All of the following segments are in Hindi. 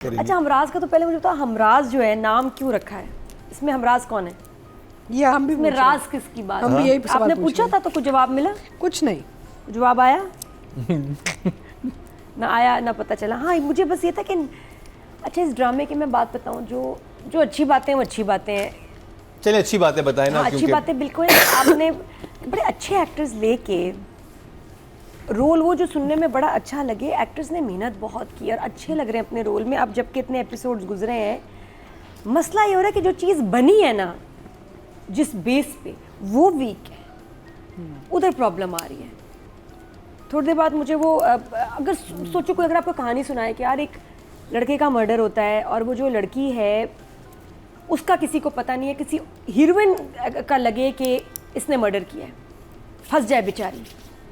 अच्छा, हमराज का तो पहले मुझे बताओ, हमराज जो है नाम क्यों रखा है? इसमें हमराज कौन है? ये हम भी इसमें राज किसकी बात? हम भी यही सवाल आपने पूछ पूछा रहे था तो कुछ जवाब मिला? कुछ नहीं। जवाब आया ना आया ना पता चला। हाँ, मुझे बस ये था कि अच्छा, इस ड्रामे की मैं बात बताऊं, जो अच्छी बातें हैं वो अच्छी बातें हैं। चलिए अच्छी बातें बताएं ना। हाँ, अच्छी बातें बिल्कुल। आपने बड़े अच्छे एक्टर्स लेके रोल, वो जो सुनने में बड़ा अच्छा लगे, एक्टर्स ने मेहनत बहुत की और अच्छे लग रहे हैं अपने रोल में। अब जबकि इतने एपिसोड्स गुजरे हैं, मसला ये हो रहा है कि जो चीज़ बनी है ना, जिस बेस पे, वो वीक है, उधर प्रॉब्लम आ रही है। थोड़ी देर बाद मुझे वो अगर सोचो, कोई अगर आपको कहानी सुनाए कि यार एक लड़के का मर्डर होता है और वो जो लड़की है उसका किसी को पता नहीं है, किसी हीरोइन का लगे कि इसने मर्डर किया है, फंस जाए बेचारी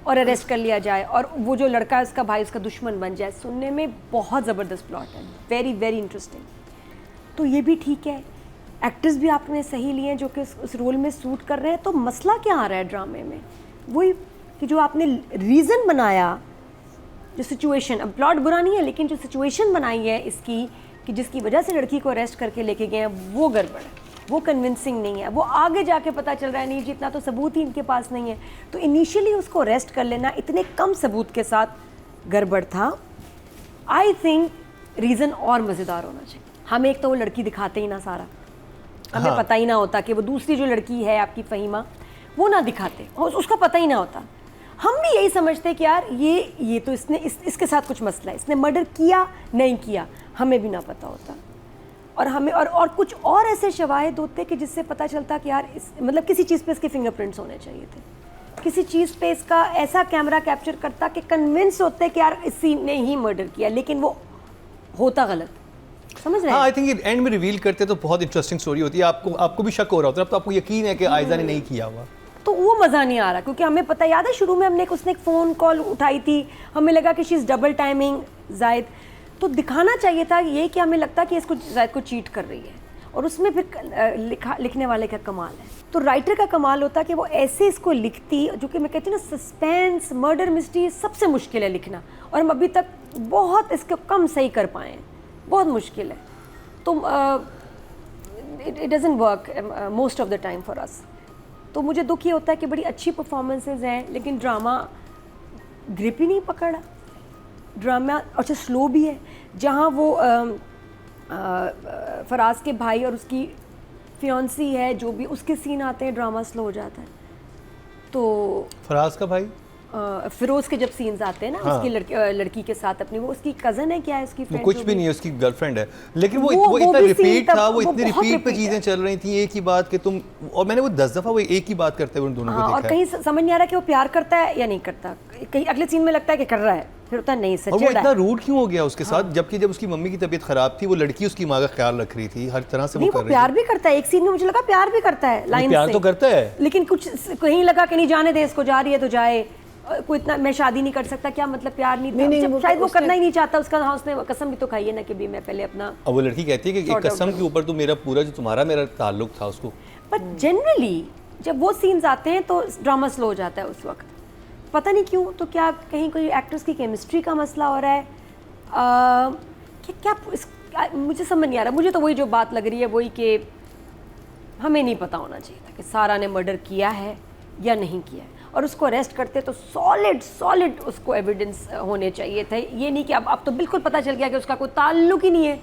और अरेस्ट कर लिया जाए, और वो जो लड़का है उसका भाई उसका दुश्मन बन जाए। सुनने में बहुत ज़बरदस्त प्लॉट है, वेरी वेरी इंटरेस्टिंग। तो ये भी ठीक है, एक्टर्स भी आपने सही लिए हैं जो कि उस रोल में सूट कर रहे हैं। तो मसला क्या आ रहा है ड्रामे में? वही कि जो आपने रीज़न बनाया, जो सिचुएशन, अब प्लॉट बुरा नहीं है लेकिन जो सिचुएशन बनाई है इसकी कि जिसकी वजह से लड़की को अरेस्ट करके लेके गए हैं, वो गड़बड़ है, वो कन्विंसिंग नहीं है। वो आगे जाके पता चल रहा है नहीं जी, इतना तो सबूत ही इनके पास नहीं है। तो इनिशियली उसको अरेस्ट कर लेना इतने कम सबूत के साथ गड़बड़ था। आई थिंक रीज़न और मज़ेदार होना चाहिए। हम एक तो वो लड़की दिखाते ही ना सारा, हमें पता ही ना होता कि वो दूसरी जो लड़की है आपकी फ़हीमा, वो ना दिखाते और उसका पता ही ना होता। हम भी यही समझते कि यार ये तो इसके साथ कुछ मसला है, इसने मर्डर किया नहीं किया, हमें भी ना पता होता। और हमें और कुछ और ऐसे शवाहिद होते कि जिससे पता चलता कि यार मतलब किसी चीज़ पे इसके फिंगरप्रिंट्स होने चाहिए थे, किसी चीज़ पे इसका ऐसा कैमरा कैप्चर करता कि कन्विंस होते कि यार इसी ने ही मर्डर किया, लेकिन वो होता गलत। समझ रहे हैं? हाँ, आई थिंक एंड में रिवील करते तो बहुत इंटरेस्टिंग स्टोरी होती है। आपको भी शक हो रहा होता है, अब तो आपको यकीन है कि आयजा ने नहीं किया हुआ, तो वो मज़ा नहीं आ रहा। क्योंकि हमें पता, याद है शुरू में उसने एक फ़ोन कॉल उठाई थी, हमें लगा कि शी इज़ डबल टाइमिंग जायद। तो दिखाना चाहिए था ये कि हमें लगता कि इसको जायद को चीट कर रही है, और उसमें फिर लिखने वाले का कमाल है। तो राइटर का कमाल होता कि वो ऐसे इसको लिखती, जो कि मैं कहती हूँ ना, सस्पेंस मर्डर मिस्ट्री सबसे मुश्किल है लिखना, और हम अभी तक बहुत इसको कम सही कर पाए हैं, बहुत मुश्किल है। तो it doesn't work most of the time for us. तो मुझे दुख ये होता है कि बड़ी अच्छी परफॉर्मेंसेज हैं लेकिन ड्रामा ग्रिप ही नहीं पकड़ा। ड्रामा अच्छा स्लो भी है। जहाँ वो फराज के भाई और उसकी फियांसी है, जो भी उसके सीन आते हैं, ड्रामा स्लो हो जाता है। तो फराज का भाई फिरोज के जब सीन्स आते हैं ना, हाँ। उसकी लड़की के साथ, अपनी वो उसकी कज़न है, क्या है उसकी वो फ्रेंड, कुछ भी नहीं है, उसकी गर्लफ्रेंड है, लेकिन वो वो इतना भी रिपीट scene था, वो तब इतनी वो बहुत रिपीट पे repeat चीजें है। चल रही थी एक ही बात कि तुम, और मैंने वो 10 दफा वो एक ही बात करते हुए उन दोनों हाँ, को और देखा है। कहीं समझ नहीं आ रहा कि वो प्यार करता है या नहीं करता। कहीं अगले सीन में लगता है कि कर रहा है, फिर होता है नहीं, और वो सच्चे इतना रूड क्यों हो गया उसके साथ, जबकि जब उसकी मम्मी की तबीयत खराब थी, वो लड़की उसकी माँ का ख्याल रख रही थी, हर तरह से वो नहीं, कर वो रही प्यार भी करता है। एक सीन में मुझे लगा प्यार भी करता है लाइन से, प्यार तो करता है, लेकिन कुछ कहीं लगा कि नहीं जाने दे इसको, जा रही है तो जाए, कोई इतना मैं शादी नहीं कर सकता, क्या मतलब प्यार नहीं, नहीं, जब वो शायद वो उसने- करना ही नहीं चाहता उसका। हाँ, उसने कसम भी तो खाई है ना कि भी मैं पहले अपना। अब वो लड़की कहती है कि एक कसम के ऊपर तो मेरा पूरा जो तुम्हारा मेरा ताल्लुक था उसको। बट जनरली जब वो सीन्स आते हैं तो ड्रामा स्लो हो जाता है उस वक्त, पता नहीं क्यों। तो क्या कहीं कोई एक्टर्स की केमिस्ट्री का मसला हो रहा है मुझे समझ नहीं आ रहा। मुझे तो वही जो बात लग रही है वही कि हमें नहीं पता होना चाहिए था कि सारा ने मर्डर किया है या नहीं किया है, और उसको अरेस्ट करते तो सॉलिड उसको एविडेंस होने चाहिए थे। ये नहीं कि अब तो बिल्कुल पता चल गया कि उसका कोई ताल्लुक ही नहीं है।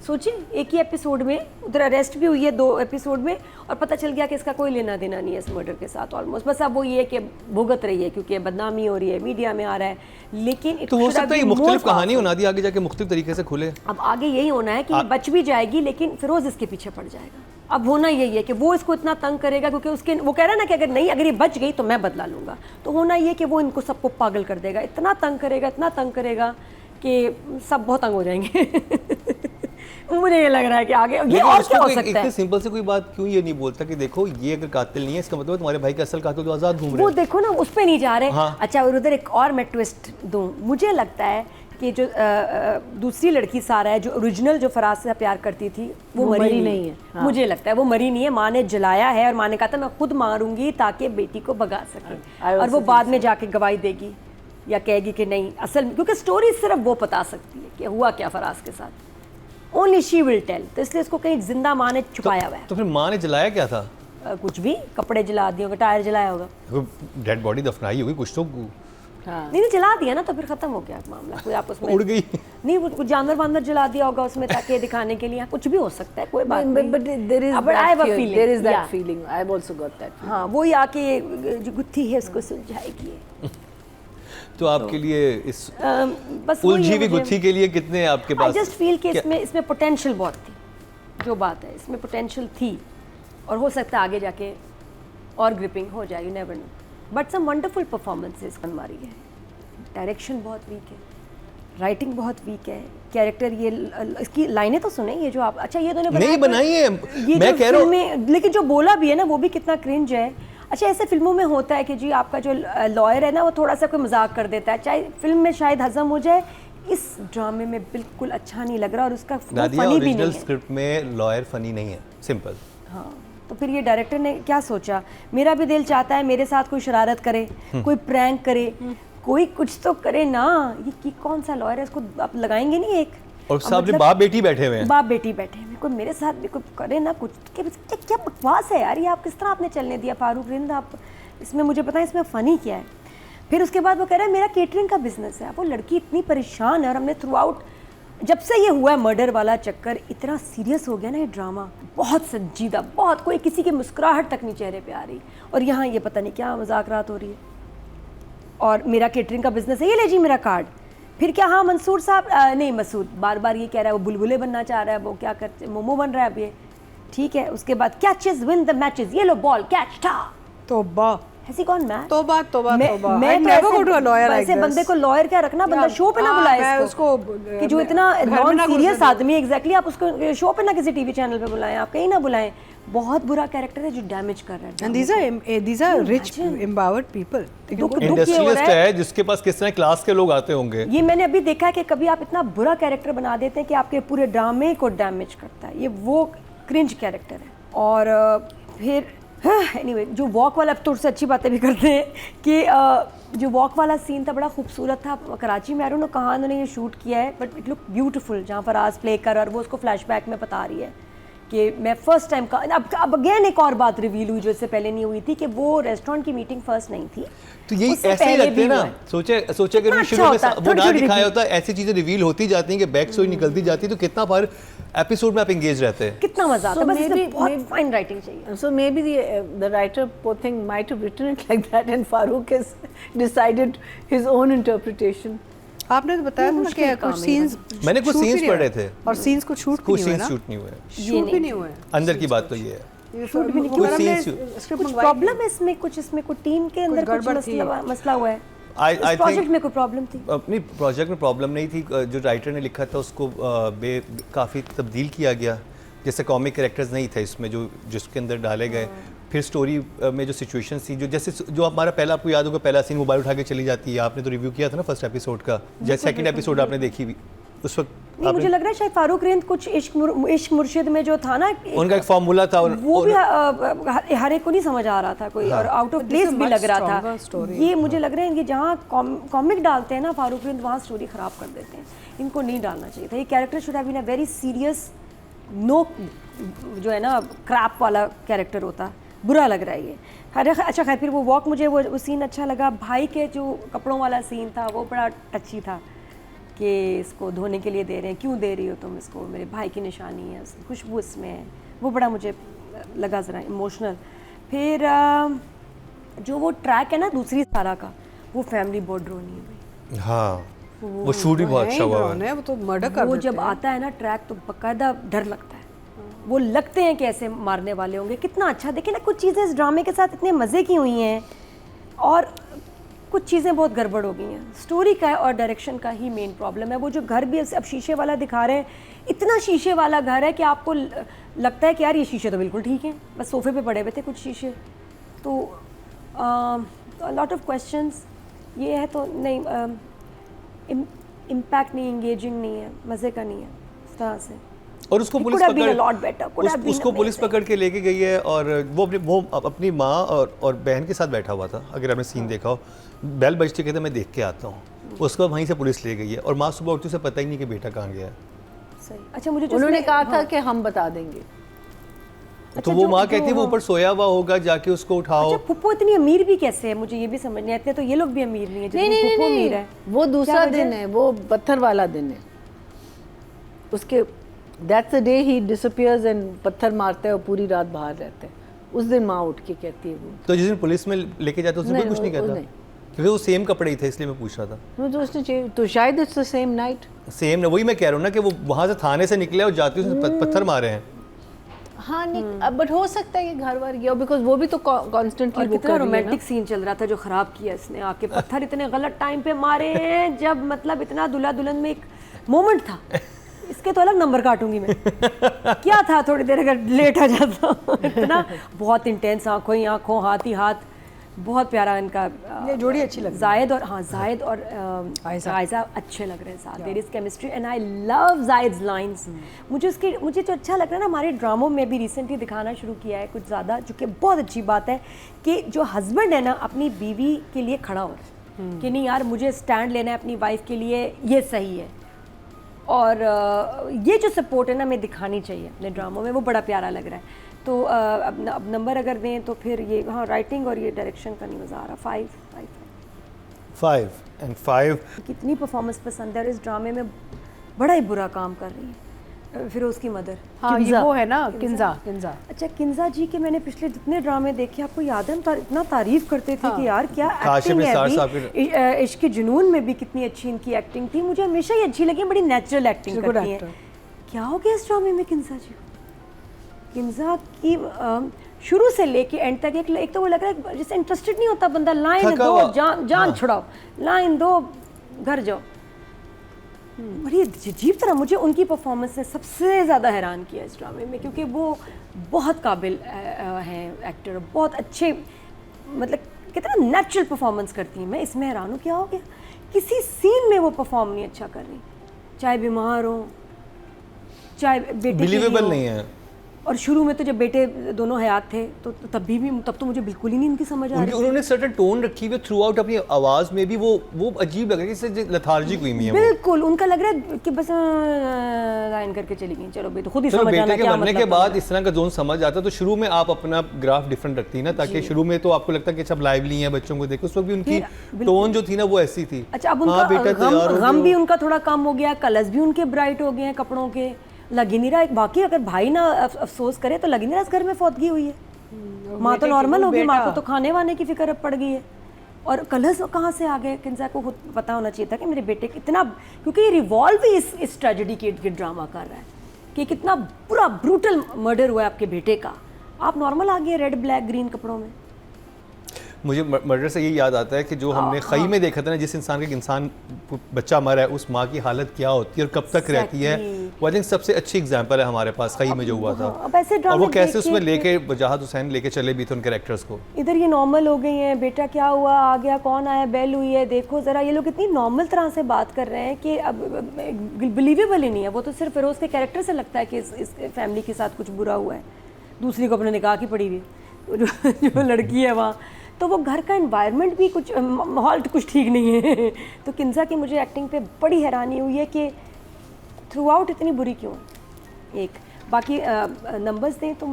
सोचिए, एक ही एपिसोड में उधर अरेस्ट भी हुई है, 2 एपिसोड में, और पता चल गया कि इसका कोई लेना देना नहीं है इस मर्डर के साथ ऑलमोस्ट। बस अब वो ये कि भुगत रही है क्योंकि बदनामी हो रही है, मीडिया में आ रहा है, लेकिन तो हो सकता है ये मुख्तलिफ कहानी होना दी, आगे जाके मुख्तलिफ तरीके से खुले। अब आगे यही होना है कि ये बच भी जाएगी, लेकिन फिरोज इसके पीछे पड़ जाएगा। अब होना यही है कि वो इसको इतना तंग करेगा, क्योंकि उसके वो कह रहा है ना कि अगर ये बच गई तो मैं बदला लूँगा। तो होना ये कि वो इनको सबको पागल कर देगा, इतना तंग करेगा कि सब बहुत तंग हो जाएंगे। मुझे ये लग रहा है कि आगे ये और क्या हो सकता है। इतने सिंपल से कोई बात क्यों ये नहीं बोलता कि देखो ये अगर कातिल नहीं है, इसका मतलब तुम्हारे भाई का असल कातिल तो आज़ाद घूम रहे वो हैं। देखो ना, उस पे नहीं जा रहे। हाँ। अच्छा, और उधर एक और मैं ट्विस्ट दूं, मुझे लगता है कि जो दूसरी लड़की सारा है, जो ओरिजिनल जो फराज से प्यार करती थी, वो मरी नहीं है। हाँ। मुझे लगता है वो मरी नहीं है, माँ ने जलाया है, और माँ ने कहा था मैं खुद मारूंगी ताकि बेटी को भगा सके, और वो बाद में जाके गवाही देगी या कहेगी कि नहीं असल में, क्योंकि स्टोरी सिर्फ वो बता सकती है कि हुआ क्या फराज के साथ। ओनली शी विल टेल, तो इसलिए उसको कहीं जिंदा माँ ने छुपाया हुआ है। तो फिर माँ ने जलाया क्या था? कुछ भी, कपड़े जला दिए होंगे, टायर जलाया होगा। डेड बॉडी दफनाई होगी कुछ तो। नहीं नहीं, जला दिया ना तो फिर खत्म हो गया मामला, कोई आपस में उड़ गई। नहीं, वो कुछ जानवर वानवर जला दिया होगा उसमें ताकि दिखाने के लिए, कुछ भी हो सकता है, कोई बात नहीं। But there is But I have a that feeling, there is that yeah. feeling. I've also got that feeling. हाँ, वही आके जो गुत्थी है उसको सुलझाएगी। तो आपके लिए इस बस वही उलझी है हुई मुझे- गुत्थी के लिए कितने आपके आई पास? जस्ट फील कि क्या- इसमें पोटेंशियल बहुत थी, जो बात है इसमें पोटेंशियल थी, और हो सकता है आगे जाके और ग्रिपिंग हो जाए, you never know. But some wonderful performances हमारी है, डायरेक्शन बहुत वीक है, राइटिंग बहुत वीक है, कैरेक्टर ये इसकी लाइनें तो सुने, ये जो आप, अच्छा ये तो नहीं बनाई है, ये मैं जो कह रहा हूँ। फिल्में, लेकिन जो बोला भी है ना वो भी कितना क्रिंज है। अच्छा, ऐसे फिल्मों में होता है कि जी आपका जो लॉयर है ना वो थोड़ा सा कोई मजाक कर देता है, चाहे फिल्म में शायद हजम हो जाए, इस ड्रामे में बिल्कुल अच्छा नहीं लग रहा, और उसका नादिया फनी भी ओरिजिनल नहीं है। स्क्रिप्ट में लॉयर फनी नहीं है, सिंपल। हाँ, तो फिर ये डायरेक्टर ने क्या सोचा, मेरा भी दिल चाहता है मेरे साथ कोई शरारत करे, कोई प्रैंक करे, कोई कुछ तो करे ना। ये कौन सा लॉयर है, इसको आप लगाएंगे नहीं एक, और सामने बाप बेटी बैठे हुए हैं। बाप बेटी बैठे हैं, कोई मेरे साथ भी कोई करे ना कुछ। क्या क्या बकवास है यार, ये आप किस तरह आपने चलने दिया फारूक रिंद, आप इसमें, मुझे पता है इसमें फ़नी क्या है। फिर उसके बाद वो कह रहा है मेरा केटरिंग का बिजनेस है। वो लड़की इतनी परेशान है, और हमने थ्रू आउट, जब से ये हुआ है मर्डर वाला चक्कर, इतना सीरियस हो गया ना ये ड्रामा, बहुत संजीदा, बहुत, कोई किसी की मुस्कुराहट तक नहीं चेहरे पे आ रही, और यहाँ ये पता नहीं क्या मजाकरात हो रही है। और मेरा केटरिंग का बिजनेस है, ये ले जी मेरा कार्ड। फिर क्या, हाँ मंसूर साहब, नहीं मसूद बार बार ये कह रहा है वो बुलबुले बनना चाह रहा है, वो क्या करते, मोमो बन रहा है अब ये, ठीक है। उसके बाद कैचेस विन द मैचेस, ये लो बॉल कैच था, तौबा ऐसी कौन मैच? तौबा तौबा तौबा। मैं I never go to a lawyer like ऐसे this. बंदे को लॉयर क्या रखना, बंदा Yeah. शो पे ना हाँ, बुलाए मैं इसको, उसको, कि जो मैं इतना घर में नॉन ना सीरियस घुसने आदमी, एग्जैक्टली आप उसको शो पे ना किसी टीवी चैनल पे बुलाएं, आप कहीं ना बुलाएं। बहुत बुरा कैरेक्टर है जो डैमेज कर रहा है। And these are rich, empowered people. They can दुख- go to- दुख ये हो इंडस्ट्रियलिस्ट रहा है- है जिसके पास किस तरह क्लास के लोग आते होंगे। ये मैंने अभी देखा है कि कभी आप इतना बुरा कैरेक्टर बना देते हैं कि आपके पूरे ड्रामे को डैमेज करता है, ये वो क्रिंज कैरेक्टर है। और फिर एनीवे जो वॉक वाला, अब तो उससे अच्छी बातें भी करते हैं कि जो वॉक वाला सीन था बड़ा खूबसूरत था कराची में। आई डोंट नो कहाँ उन्होंने ये शूट किया है, बट इट लुक ब्यूटीफुल, जहाँ फराज प्ले कर, और वो उसको फ्लैशबैक में बता रही है कि मैं फर्स्ट टाइम का, अब अगेन एक और बात रिवील हुई जो इससे पहले नहीं हुई थी, कि वो रेस्टोरेंट की मीटिंग फर्स्ट नहीं थी। तो यही उससे ऐसे ही पहले लगते भी हैं ना, हुआ है। सोचे अगर कितना उन्होंने शुरू अच्छा में होता, वो थोड़ी ना थोड़ी दिखाया reveal। होता, ऐसी चीजें रिवील होती जाती हैं कि बैक स्टोरी निकलती जाती है, तो कितना बार एपिसोड में आप एंगेज रहते हैं। कितना मजा आता है, So बस इसमें maybe- बहुत maybe- फाइन राइटिंग चाहिए। So maybe the writer, poor thing, might have written it like that, and Farooq has decided his own interpretation. आपने तो बताया था ना मुश्किल कि काम कुछ है सीन्स मैंने कुछ scenes पढ़े थे। और सीन्स को शूट कुछ भी नहीं हुए सीन्स ना, शूट नहीं हुए, शूट भी नहीं हुए। अंदर की बात तो ये है। शूट भी नहीं कुछ किया, हमने scenes स्क्रिप्ट कुछ मंगवाई प्रॉब्लम है इसमें, कुछ इसमें कुछ टीम के अंदर कुछ गड़बड़ थी। मसला हुआ है। I इस प्रोजेक्ट think में कोई प्रॉब्लम थी? अपनी प्रोजेक्ट में प्रॉब्लम नहीं थी, जो राइटर ने लिखा था उसको काफ़ी तब्दील किया गया, जैसे कॉमिक कैरेक्टर्स नहीं थे इसमें जो जिसके अंदर डाले गए। फिर स्टोरी में जो सिचुएशंस थी, जो जैसे जो हमारा पहला, आपको याद होगा पहला सीन मोबाइल उठा के चली जाती है, आपने तो रिव्यू किया था ना फर्स्ट एपिसोड का, जैसे सेकंड एपिसोड आपने देखी भी उस वक्त नहीं, मुझे लग रहा है शायद फारूक रिंद कुछ इश्क मुर्शिद में जो था ना, उनका एक फॉर्मूला था, वो भी हर एक को नहीं समझ आ रहा था कोई, और आउट ऑफ प्लेस भी लग रहा था। ये मुझे लग रहा है कि जहाँ कॉमिक डालते हैं ना फारूक रिंद, वहाँ स्टोरी खराब कर देते हैं, इनको नहीं डालना चाहिए था। ये character should have been a very serious, no जो है ना क्रैप वाला कैरेक्टर होता। बुरा लग रहा है ये। अरे अच्छा खैर, फिर वो वॉक, मुझे वो सीन अच्छा लगा। भाई के जो कपड़ों वाला सीन था वो बड़ा टची था, कि इसको धोने के लिए दे रहे हैं, क्यों दे रही हो तुम इसको, मेरे भाई की निशानी है, खुशबू इसमें है, वो बड़ा मुझे लगा ज़रा इमोशनल। फिर जो वो ट्रैक है ना दूसरी सारा का, वो फैमिली बहुत ड्रोनी है भाई। हाँ वो शूट भी बहुत अच्छा हुआ है। वो तो मर्डर कर वो देते जब हैं। आता है ना ट्रैक, तो बकायदा डर लगता है, वो लगते हैं कि ऐसे मारने वाले होंगे। कितना अच्छा, देखिए ना कुछ चीज़ें इस ड्रामे के साथ इतने मज़े की हुई हैं, और कुछ चीज़ें बहुत गड़बड़ हो गई हैं। स्टोरी का और डायरेक्शन का ही मेन प्रॉब्लम है। वो जो घर भी अब शीशे वाला दिखा रहे हैं, इतना शीशे वाला घर है कि आपको लगता है कि यार ये शीशे तो बिल्कुल ठीक हैं, बस सोफे पे पड़े हुए थे कुछ शीशे। तो लॉट ऑफ क्वेश्चंस ये है, तो नहीं इम्पैक्ट नहीं, इंगेजिंग नहीं है, मज़े का नहीं है इस तरह से। और उसको It police could have been a पकड़ lot better, could have been उसको पुलिस amazing. पकड़ के लेके गई है, और वो अपनी माँ और बहन के साथ बैठा हुआ था, अगर आपने सीन देखा हो। बेल बजते कहते मैं देख के आता हूँ, उसको वहीं से पुलिस ले गई है, और माँ सुबह उठती उसे पता ही नहीं कि बेटा कहाँ गया है। सही। अच्छा, मुझे जो उन्होंने उसमें- कहा था हाँ। कि हम बता देंगे। तो वो माँ कहती है वो ऊपर सोया हुआ होगा, जाके उसको उठाओ। अच्छा, फुप्पो इतनी अमीर भी कैसे है, मुझे ये भी समझ नहीं आते। तो ये लोग भी अमीर नहीं है नहीं जितनी नहीं फुप्पो नहीं, अमीर है। वो दूसरा क्या वजह? दिन है, वो पत्थर वाला दिन है उसके। That's the day he disappears and पत्थर मारता है और पूरी रात बाहर रहता है। उस दिन माँ उठ के कहती है वो। तो जिस दिन पुलिस में लेके जाते उसने नहीं, कोई कुछ नहीं वो कहता, नहीं। क्योंकि वो सेम कपड़े ही थे, इसलिए मैं पूछ रहा था। वो तो उसने तो शायद it's the same night. Same ना, वही मैं कह रहा हूँ ना कि वो वहाँ से थाने से निकले और जाते उसने पत्थर मारे हैं। हाँ नहीं, बट हो सकता है कि घर वर गया बिकॉज वो भी तो कॉन्स्टेंटली और वो कितना कर रही है ना। रोमांटिक सीन चल रहा था जो खराब किया इसने आके। पत्थर इतने गलत टाइम पे मारे हैं, जब मतलब इतना दुल्हा दुल्हन में एक मोमेंट था। इसके तो अलग नंबर काटूंगी मैं। क्या था थोड़ी देर अगर लेट आ जाता। इतना बहुत इंटेंस, आंखों ही आंखों, हाथ ही हाथ। बहुत प्यारा इनका ये जोड़ी अच्छी लग रही है। जायद और हाँ, जायद और आयजा अच्छे लग रहे हैं साथ। There is chemistry and I love जायद्स लाइंस। मुझे जो अच्छा लग रहा है ना, हमारे ड्रामों में भी रिसेंटली दिखाना शुरू किया है कुछ ज़्यादा, जो कि बहुत अच्छी बात है कि जो हस्बैंड है ना अपनी बीवी के लिए खड़ा हो रहा है कि नहीं यार, मुझे स्टैंड लेना है अपनी वाइफ के लिए, ये सही है। और ये जो सपोर्ट है ना हमें दिखानी चाहिए अपने ड्रामों में, वो बड़ा प्यारा लग रहा है। तो अब नंबर अगर दें तो फिर ये, हाँ, राइटिंग और ये डायरेक्शन का नहीं मज़ा आ रहा। 5 5 and 5 कितनी परफॉर्मेंस पसंद है और इस ड्रामे में बड़ा ही बुरा काम कर रही है फिरोज़ की मदर। हाँ, ये वो है ना किंजा। अच्छा, किंजा जी के मैंने पिछले जितने ड्रामे देखे, आपको याद है हम इतना तारीफ करते थे कि यार क्या काशिफ एक्टिंग है निसार अभी। साहब इश्क के जुनून में भी कितनी अच्छी इनकी एक्टिंग थी, मुझे हमेशा ही अच्छी लगी। बड़ी natural acting She's a good करती हैं। actor. क्या हो गया इस ड्रामे में किंजा जी को? किंजा की शुरू से लेके एंड तक एक तो वो लग रहा है जैसे इंटरेस्टेड नहीं होता बंदा। लाइन थका दो, हुआ। जान हाँ। छुड़ाओ, लाइन दो, घर जाओ। बड़ी अजीब तरह मुझे उनकी परफॉर्मेंस ने सबसे ज़्यादा हैरान किया इस ड्रामे में, क्योंकि वो बहुत काबिल हैं एक्टर, बहुत अच्छे, मतलब कितना नेचुरल परफॉर्मेंस करती हैं। मैं इसमें हैरान हूँ, क्या हो गया किसी सीन में वो परफॉर्म नहीं अच्छा कर रही, चाहे बीमार हो, चाहे बेटे के लिए बिलीवेबल हो। नहीं है। और शुरू में तो जब बेटे दोनों हयात थे तो तब तो मुझे बिल्कुल ही नहीं इनकी समझ आ रही थी। उन्होंने सर्टेन टोन रखी हुई थ्रू आउट अपनी आवाज में भी, वो अजीब लग रहा है, जैसे लेथार्जिक हुई हुई है वो। बिल्कुल उनका लग रहा है कि बस लाइन करके चली गई, चलो भाई तो खुद ही चलो समझ आना बेटे के क्या बनने मतलब के बाद बनना। इस तरह का जोन समझ आता है, तो शुरू में आप अपना ग्राफ डिफरेंट रखती है ना, ताकि शुरू में तो आपको लगता है कि सब लाइवली हैं, बच्चों को देखो। उस वक्त भी उनकी टोन जो थी ना वो ऐसी थी। अच्छा, अब हाँ, बेटा उनका तैयार हो गम जाओ। भी उनका थोड़ा कम हो गया, कलर्स भी उनके ब्राइट हो गए हैं कपड़ों के, लग ही नहीं रहा। बाकी अगर भाई ना अफसोस करे तो लग ही नहीं रहा इस घर में फौतगी हुई है। माँ तो नॉर्मल होगी, माँ को तो खाने वाने की फिक्र अब पड़ गई है। और कलर्स कहाँ से आ गए? किंजा को खुद पता होना चाहिए था कि मेरे बेटे कितना, क्योंकि ये रिवॉल्व ही इस ट्रेजेडी के ड्रामा कर रहा है कि कितना पूरा ब्रूटल मर्डर हुआ है आपके बेटे का। आप नॉर्मल आ गए रेड ब्लैक ग्रीन कपड़ों में। मुझे मर्डर से ये याद आता है कि जो हमने खई में देखा था ना, जिस इंसान का इंसान बच्चा मरा है, उस माँ की हालत क्या होती है और कब तक रहती है, वो आई थिंक सबसे अच्छी एग्जांपल है हमारे पास खई में जो हुआ था। अब ऐसे और वो ड्रामे कैसे देख उसमें के- लेके वजाहत हुसैन लेके चले भी थे उन कैरेक्टर्स को। इधर ये नॉर्मल हो गई हैं, बेटा क्या हुआ, आ गया, कौन आया, बेल हुई है, देखो ज़रा। ये लोग इतनी नॉर्मल तरह से बात कर रहे हैं कि अब बिलीवेबल ही नहीं है। वो तो सिर्फ फिरोज़ के कैरेक्टर से लगता है कि इस फैमिली के साथ कुछ बुरा हुआ है। दूसरी को अपने निकाह की पड़ी हुई है, जो लड़की है वहाँ, तो वो घर का एनवायरनमेंट भी कुछ, माहौल कुछ ठीक नहीं है। तो किंजा की मुझे एक्टिंग पे बड़ी हैरानी हुई है कि थ्रू आउट इतनी बुरी क्यों है। एक बाकी नंबर्स दें तो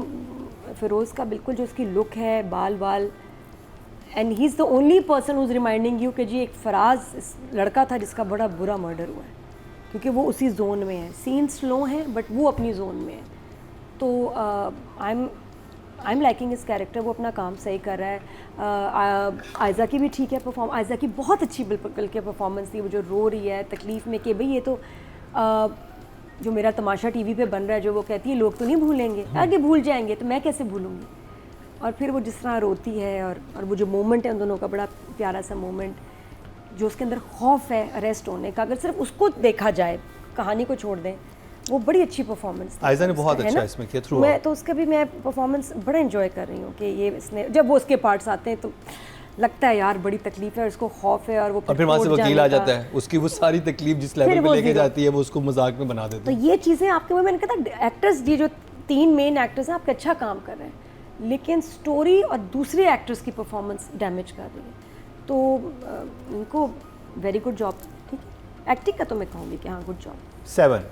फिरोज़ का बिल्कुल जो उसकी लुक है, बाल and he is the only person who is reminding you कि जी एक फराज लड़का था जिसका बड़ा बुरा मर्डर हुआ है, क्योंकि वो उसी जोन में है। सीन स्लो हैं बट वो अपनी जोन में है। तो आई एम लाइकिंग इस कैरेक्टर, वो अपना काम सही कर रहा है। आयज़ा की भी ठीक है आयज़ा की बहुत अच्छी बिल्कुल के परफॉर्मेंस थी। वो जो रो रही है तकलीफ़ में कि भाई ये तो जो मेरा तमाशा टीवी पे बन रहा है, जो वो कहती है लोग तो नहीं भूलेंगे, आगे भूल जाएंगे तो मैं कैसे भूलूंगी। और फिर वो जिस तरह रोती है और वो जो मोमेंट है उन दोनों का, बड़ा प्यारा सा मोमेंट, जो उसके अंदर खौफ है अरेस्ट होने का, अगर सिर्फ उसको देखा जाए, कहानी को छोड़ दें, वो बड़ी अच्छी परफॉर्मेंस। आयज़ा ने बहुत अच्छा इसमें किया थ्रू। मैं तो उसका भी मैं परफॉर्मेंस बड़ा एंजॉय कर रही हूँ कि ये इसने, जब वो उसके पार्ट्स आते हैं तो लगता है यार बड़ी तकलीफ है, उसको खौफ है, और वो और फिर वहाँ से कोर्ट वकील आ जाने का। जाता है, उसकी वो सारी तकलीफ जिस लेवल फिर पे वो लेके zero। जाती है वो उसको मजाक में बना देते तो हैं। ये चीज़ें आपके, मैंने कहा था एक्टर्स, ये जो 3 मेन एक्टर्स हैं आपके अच्छा काम कर रहे हैं, लेकिन स्टोरी और दूसरे एक्टर्स की परफॉर्मेंस डैमेज कर रही है। तो इनको वेरी गुड जॉब। ठीक है, एक्टिंग का तो मैं कहूँगी कि हाँ गुड जॉब। 7